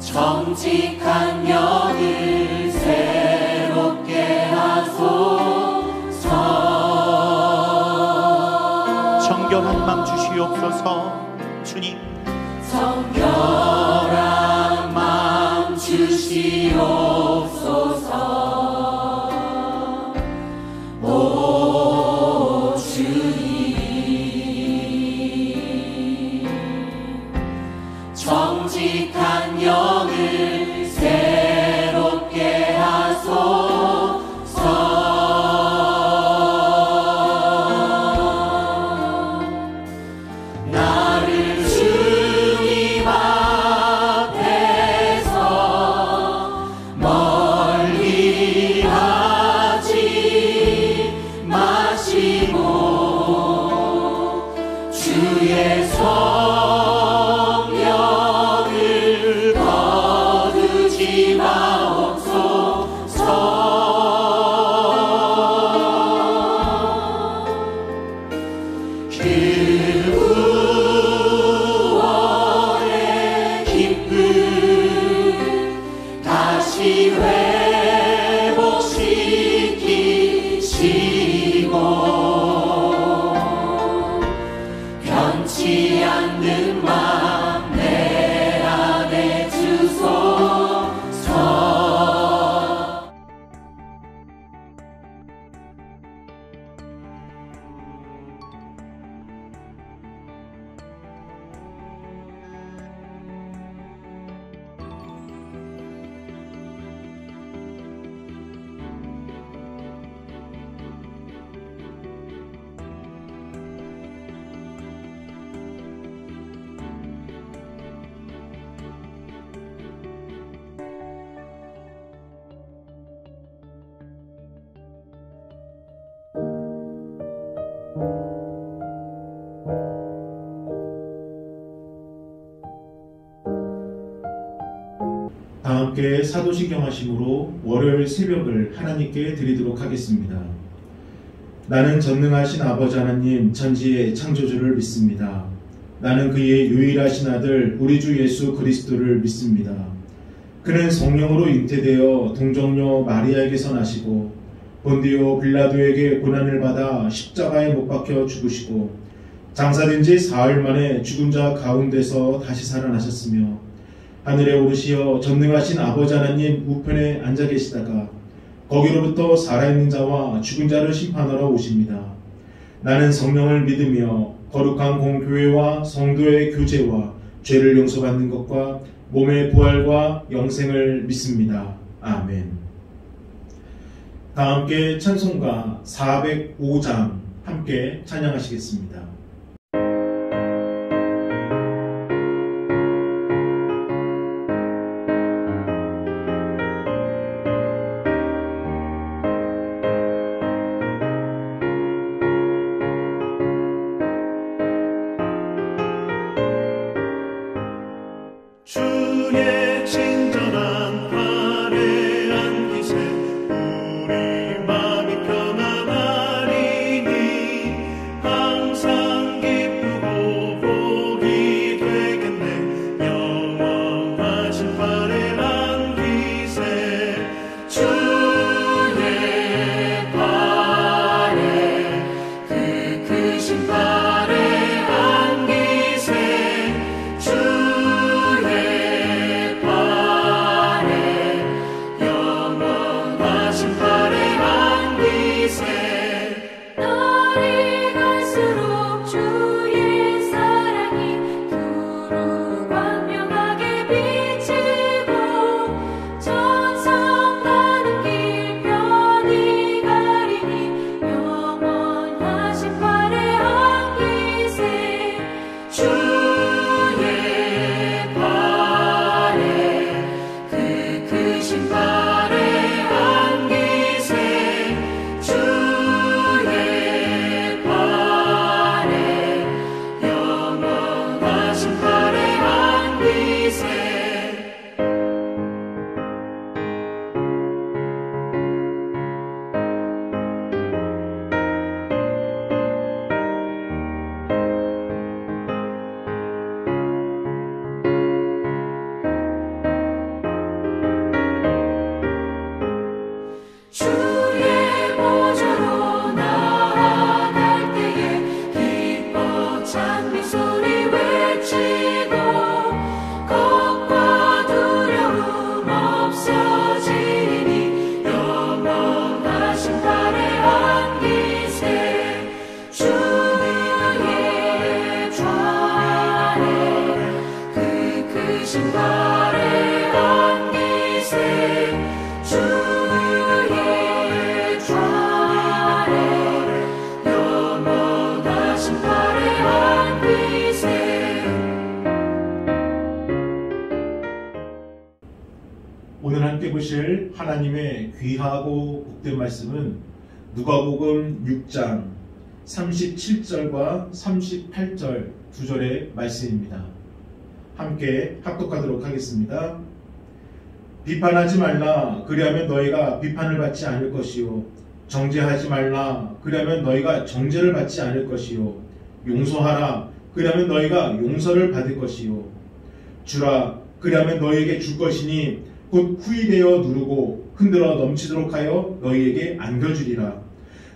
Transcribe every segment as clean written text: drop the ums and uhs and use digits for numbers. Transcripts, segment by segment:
정직한 영을 새롭게 하소서. 정결한 맘 주시옵소서. 주님, 정결한 맘 주시옵소서. 오 주님, 정직한 영을 새롭게 하소서. 나를 주님 앞에서 멀리 하지 마시고 주의 성령을 거두지 마옵소서. 구원의 기쁨 다시 회복시키시고 변치 않는 맘 내 안에 주소서. 다 함께 사도신경 하심으로 월요일 새벽을 하나님께 드리도록 하겠습니다. 나는 전능하신 아버지 하나님 천지의 창조주를 믿습니다. 나는 그의 유일하신 아들 우리 주 예수 그리스도를 믿습니다. 그는 성령으로 잉태되어 동정녀 마리아에게서 나시고 본디오 빌라도에게 고난을 받아 십자가에 못 박혀 죽으시고 장사된 지 사흘 만에 죽은 자 가운데서 다시 살아나셨으며 하늘에 오르시어 전능하신 아버지 하나님 우편에 앉아 계시다가 거기로부터 살아있는 자와 죽은 자를 심판하러 오십니다. 나는 성령을 믿으며 거룩한 공교회와 성도의 교제와 죄를 용서받는 것과 몸의 부활과 영생을 믿습니다. 아멘. 다 함께 찬송가 405장 함께 찬양하시겠습니다. 주의 친절한 팔에 안기세 우리 마음이 편안하리니 항상 기쁘고 복이 되겠네. 영원하신 팔에 안기세 주의 팔에 그 크신 팔에 안기세 주의 팔에 오늘 함께 보실 하나님의 귀하고 복된 말씀은 누가복음 6장 37절과 38절 두 절의 말씀입니다. 함께 합독하도록 하겠습니다. 비판하지 말라. 그리하면 너희가 비판을 받지 않을 것이요. 정죄하지 말라. 그리하면 너희가 정죄를 받지 않을 것이요. 용서하라. 그리하면 너희가 용서를 받을 것이요. 주라. 그리하면 너희에게 줄 것이니 곧 후이되어 누르고 흔들어 넘치도록 하여 너희에게 안겨주리라.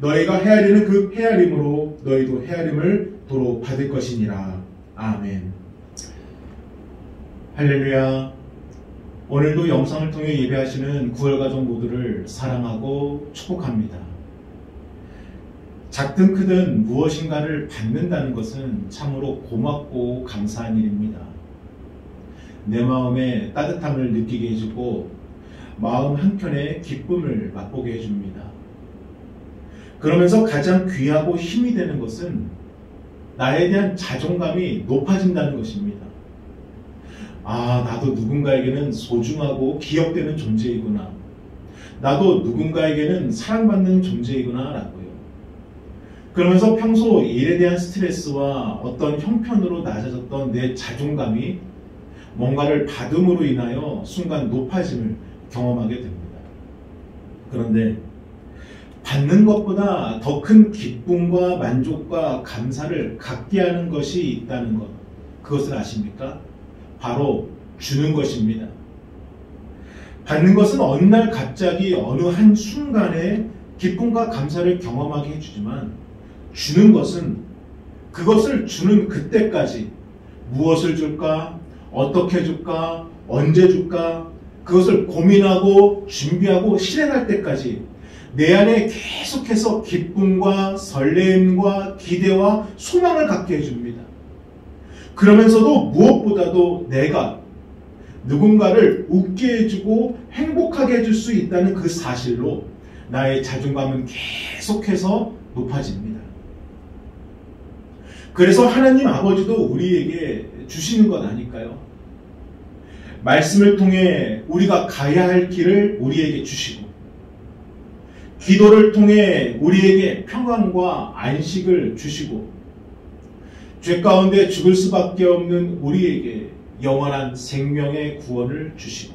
너희가 헤아리는 그 헤아림으로 너희도 헤아림을 도로 받을 것이니라. 아멘. 할렐루야. 오늘도 영상을 통해 예배하시는 구월가족 모두를 사랑하고 축복합니다. 작든 크든 무엇인가를 받는다는 것은 참으로 고맙고 감사한 일입니다. 내 마음에 따뜻함을 느끼게 해주고 마음 한켠에 기쁨을 맛보게 해줍니다. 그러면서 가장 귀하고 힘이 되는 것은 나에 대한 자존감이 높아진다는 것입니다. 아, 나도 누군가에게는 소중하고 기억되는 존재이구나. 나도 누군가에게는 사랑받는 존재이구나 라고요. 그러면서 평소 일에 대한 스트레스와 어떤 형편으로 낮아졌던 내 자존감이 뭔가를 받음으로 인하여 순간 높아짐을 경험하게 됩니다. 그런데 받는 것보다 더 큰 기쁨과 만족과 감사를 갖게 하는 것이 있다는 것, 그것을 아십니까? 바로 주는 것입니다. 받는 것은 어느 날 갑자기 어느 한 순간에 기쁨과 감사를 경험하게 해주지만, 주는 것은 그것을 주는 그때까지 무엇을 줄까, 어떻게 줄까, 언제 줄까, 그것을 고민하고 준비하고 실행할 때까지 내 안에 계속해서 기쁨과 설레임과 기대와 소망을 갖게 해줍니다. 그러면서도 무엇보다도 내가 누군가를 웃게 해주고 행복하게 해줄 수 있다는 그 사실로 나의 자존감은 계속해서 높아집니다. 그래서 하나님 아버지도 우리에게 주시는 것 아닐까요? 말씀을 통해 우리가 가야 할 길을 우리에게 주시고, 기도를 통해 우리에게 평안과 안식을 주시고, 죄 가운데 죽을 수밖에 없는 우리에게 영원한 생명의 구원을 주시고,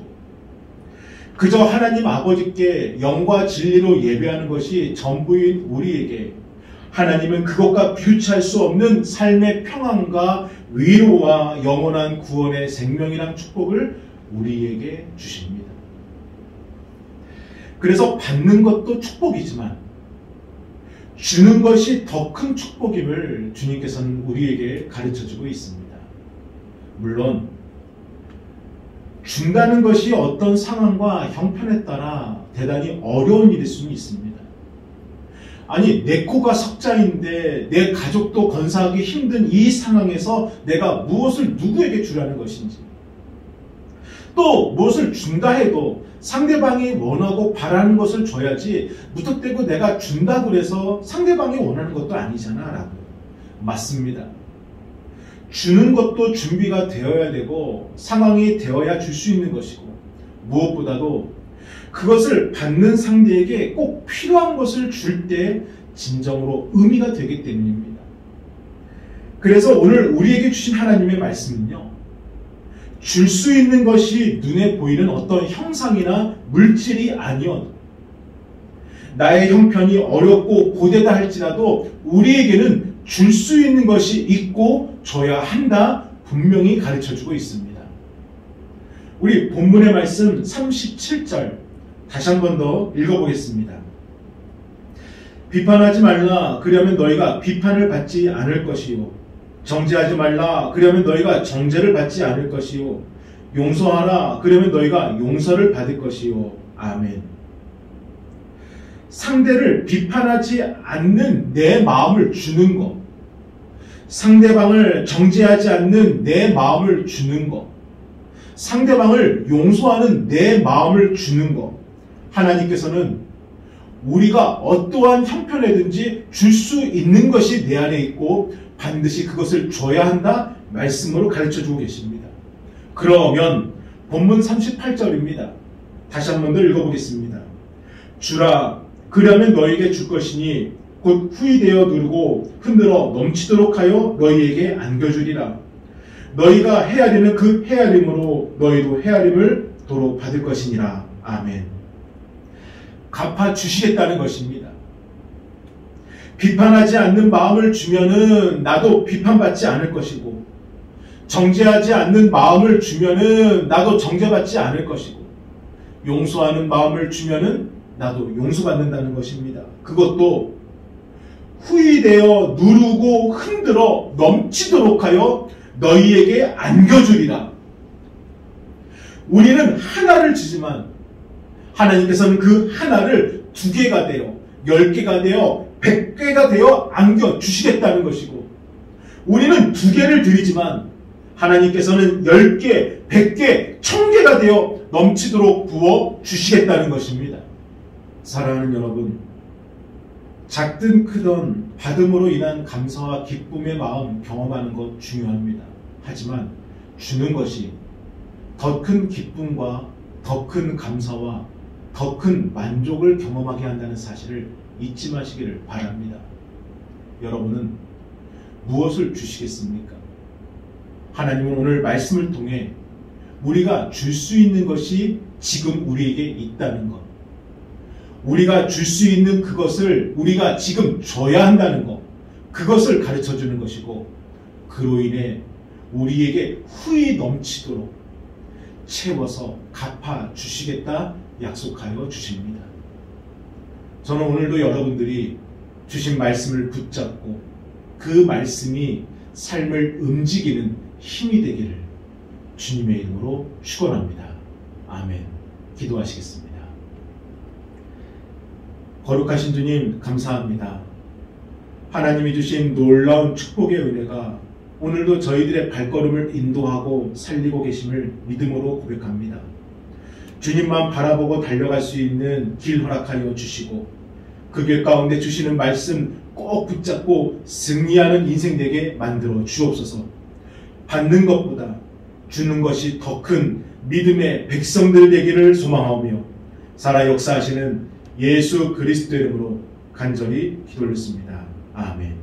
그저 하나님 아버지께 영과 진리로 예배하는 것이 전부인 우리에게 하나님은 그것과 비교할 수 없는 삶의 평안과 위로와 영원한 구원의 생명이란 축복을 우리에게 주십니다. 그래서 받는 것도 축복이지만 주는 것이 더 큰 축복임을 주님께서는 우리에게 가르쳐주고 있습니다. 물론 준다는 것이 어떤 상황과 형편에 따라 대단히 어려운 일일 수는 있습니다. 아니, 내 코가 석자인데 내 가족도 건사하기 힘든 이 상황에서 내가 무엇을 누구에게 주라는 것인지, 또 무엇을 준다 해도 상대방이 원하고 바라는 것을 줘야지 무턱대고 내가 준다고 해서 상대방이 원하는 것도 아니잖아 라고. 맞습니다. 주는 것도 준비가 되어야 되고 상황이 되어야 줄 수 있는 것이고, 무엇보다도 그것을 받는 상대에게 꼭 필요한 것을 줄 때 진정으로 의미가 되기 때문입니다. 그래서 오늘 우리에게 주신 하나님의 말씀은요, 줄 수 있는 것이 눈에 보이는 어떤 형상이나 물질이 아니어도, 나의 형편이 어렵고 고되다 할지라도 우리에게는 줄 수 있는 것이 있고 줘야 한다 분명히 가르쳐주고 있습니다. 우리 본문의 말씀 37절 다시 한 번 더 읽어보겠습니다. 비판하지 말라. 그러면 너희가 비판을 받지 않을 것이요. 정죄하지 말라. 그러면 너희가 정죄를 받지 않을 것이요. 용서하라. 그러면 너희가 용서를 받을 것이요. 아멘. 상대를 비판하지 않는 내 마음을 주는 것, 상대방을 정죄하지 않는 내 마음을 주는 것, 상대방을 용서하는 내 마음을 주는 것, 하나님께서는 우리가 어떠한 형편에든지 줄 수 있는 것이 내 안에 있고 반드시 그것을 줘야 한다 말씀으로 가르쳐주고 계십니다. 그러면 본문 38절입니다. 다시 한 번 더 읽어보겠습니다. 주라, 그러면 너에게 줄 것이니 곧 후이되어 누르고 흔들어 넘치도록 하여 너희에게 안겨주리라. 너희가 헤아리는 그 헤아림으로 너희도 헤아림을 도로 받을 것이니라. 아멘. 갚아주시겠다는 것입니다. 비판하지 않는 마음을 주면은 나도 비판받지 않을 것이고, 정죄하지 않는 마음을 주면은 나도 정죄받지 않을 것이고, 용서하는 마음을 주면은 나도 용서받는다는 것입니다. 그것도 후이되어 누르고 흔들어 넘치도록 하여 너희에게 안겨주리라. 우리는 하나를 주지만 하나님께서는 그 하나를 2개가 되어 10개가 되어 100개가 되어 안겨주시겠다는 것이고, 우리는 2개를 드리지만 하나님께서는 10개, 100개, 1000개가 되어 넘치도록 부어주시겠다는 것입니다. 사랑하는 여러분, 작든 크든 받음으로 인한 감사와 기쁨의 마음 경험하는 것 중요합니다. 하지만 주는 것이 더 큰 기쁨과 더 큰 감사와 더 큰 만족을 경험하게 한다는 사실을 잊지 마시기를 바랍니다. 여러분은 무엇을 주시겠습니까? 하나님은 오늘 말씀을 통해 우리가 줄 수 있는 것이 지금 우리에게 있다는 것, 우리가 줄 수 있는 그것을 우리가 지금 줘야 한다는 것, 그것을 가르쳐 주는 것이고, 그로 인해 우리에게 후이 넘치도록 채워서 갚아 주시겠다 약속하여 주십니다. 저는 오늘도 여러분들이 주신 말씀을 붙잡고 그 말씀이 삶을 움직이는 힘이 되기를 주님의 이름으로 축원합니다. 아멘. 기도하시겠습니다. 거룩하신 주님, 감사합니다. 하나님이 주신 놀라운 축복의 은혜가 오늘도 저희들의 발걸음을 인도하고 살리고 계심을 믿음으로 고백합니다. 주님만 바라보고 달려갈 수 있는 길 허락하여 주시고, 그 길 가운데 주시는 말씀 꼭 붙잡고 승리하는 인생 되게 만들어 주옵소서. 받는 것보다 주는 것이 더 큰 믿음의 백성들 되기를 소망하며 살아 역사하시는 예수 그리스도 이름으로 간절히 기도했습니다. 아멘.